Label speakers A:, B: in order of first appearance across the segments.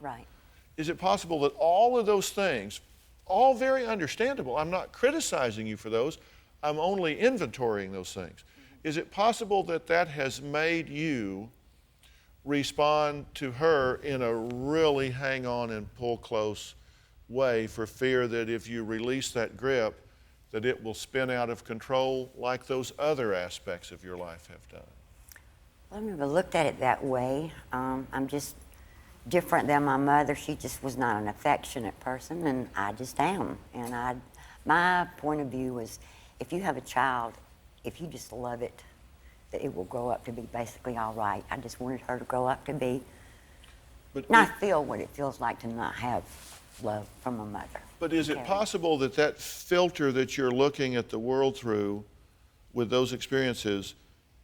A: Right.
B: Is it possible that all of those things, all very understandable, I'm not criticizing you for those, I'm only inventorying those things. Is it possible that that has made you respond to her in a really hang on and pull close way for fear that if you release that grip, that it will spin out of control like those other aspects of your life have done?
A: Well, I never looked at it that way. I'm just different than my mother. She just was not an affectionate person, and I just am. And my point of view was, if you have a child, if you just love it, that it will grow up to be basically all right. I just wanted her to grow up to be, not feel what it feels like to not have love from a mother.
B: But is it possible that that filter that you're looking at the world through with those experiences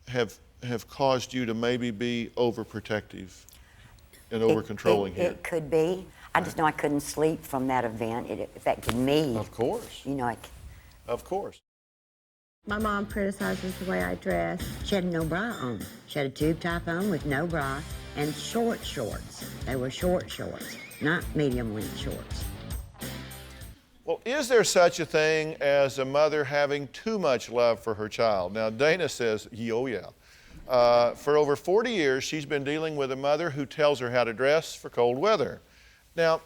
B: have caused you to maybe be overprotective and over-controlling here?
A: It could be. I just know I couldn't sleep from that event. It affected me.
B: Of course.
A: You know,
B: Of course.
C: My mom criticizes the way I dress.
A: she had no bra on. She had a tube top on with no bra and short shorts. They were short shorts, not medium length shorts.
B: Well, is there such a thing as a mother having too much love for her child? Now, Dana says, oh yeah. For over 40 years, she's been dealing with a mother who tells her how to dress for cold weather. Now,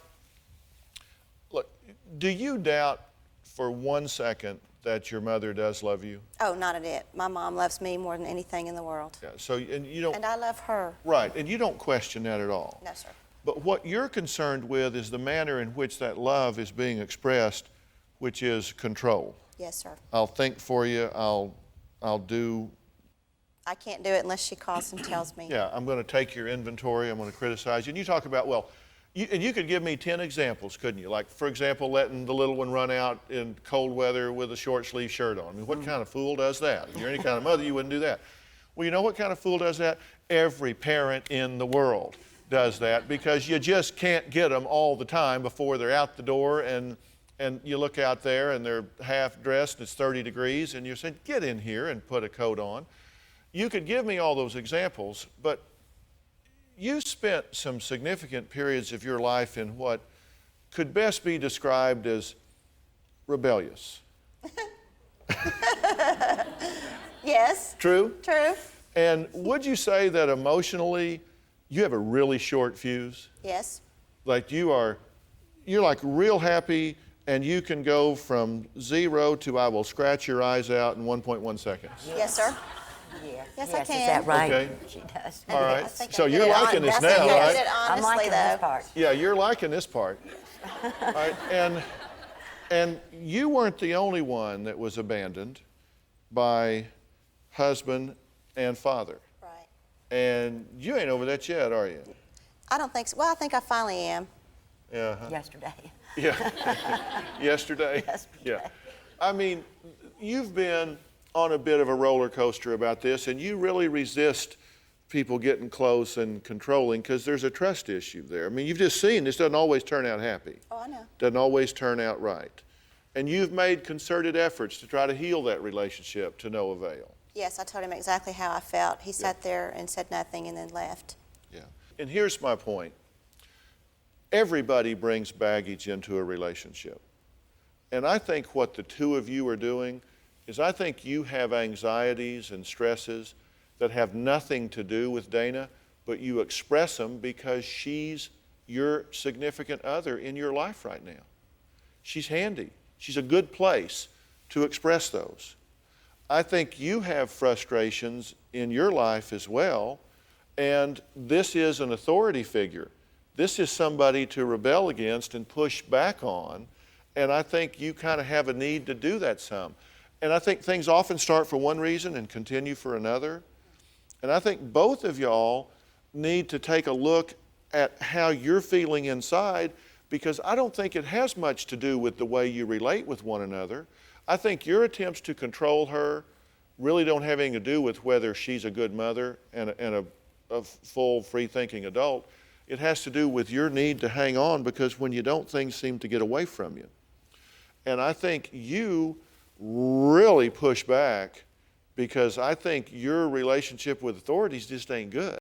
B: look, do you doubt for 1 second that your mother does love you?
D: Oh, not a bit. My mom loves me more than anything in the world.
B: Yeah, so, and you don't...
D: And I love her.
B: Right, and you don't question that at all.
D: No, sir.
B: But what you're concerned with is the manner in which that love is being expressed, which is control.
D: Yes, sir.
B: I'll think for you, I'll do...
D: I can't do it unless she calls and tells me.
B: Yeah, I'm going to take your inventory, I'm going to criticize you. And you talk about, well, you could give me 10 examples, couldn't you? Like, for example, letting the little one run out in cold weather with a short sleeve shirt on. I mean, what kind of fool does that? If you're any kind of mother, you wouldn't do that. Well, you know what kind of fool does that? Every parent in the world does that, because you just can't get them all the time before they're out the door, and you look out there and they're half dressed, it's 30 degrees, and you're saying, get in here and put a coat on. You could give me all those examples, but you spent some significant periods of your life in what could best be described as rebellious.
D: Yes.
B: True?
D: True.
B: And would you say that emotionally you have a really short fuse?
D: Yes.
B: Like you're like real happy, and you can go from 0 to I will scratch your eyes out in 1.1 seconds.
D: Yes, sir.
A: Yes,
D: I can.
A: Is that right?
B: Okay.
A: She does.
B: All right.
D: I think
B: So
D: I
B: you're
D: did it
B: liking this
D: I
B: now,
D: think I
B: right?
D: did it
A: I'm
D: honestly,
A: liking
D: though.
A: this part.
B: Yeah, you're liking this part. All right, and you weren't the only one that was abandoned by husband and father.
D: Right.
B: And you ain't over that yet, are you?
D: I don't think so. Well, I think I finally am.
B: Yeah.
A: Yesterday.
B: Yeah. Yesterday?
A: Yesterday.
B: Yeah. I mean, you've been on a bit of a roller coaster about this, and you really resist people getting close and controlling because there's a trust issue there. I mean, you've just seen this doesn't always turn out happy.
D: Oh, I know.
B: Doesn't always turn out right. And you've made concerted efforts to try to heal that relationship to no avail.
D: Yes, I told him exactly how I felt. He sat there and said nothing and then left.
B: Yeah. And here's my point. Everybody brings baggage into a relationship. And I think what the two of you are doing is I think you have anxieties and stresses that have nothing to do with Dana, but you express them because she's your significant other in your life right now. She's handy. She's a good place to express those. I think you have frustrations in your life as well, and this is an authority figure. This is somebody to rebel against and push back on, and I think you kind of have a need to do that some. And I think things often start for one reason and continue for another. And I think both of y'all need to take a look at how you're feeling inside, because I don't think it has much to do with the way you relate with one another. I think your attempts to control her really don't have anything to do with whether she's a good mother and a full, free-thinking adult. It has to do with your need to hang on, because when you don't, things seem to get away from you. And I think you really push back, because I think your relationship with authorities just ain't good.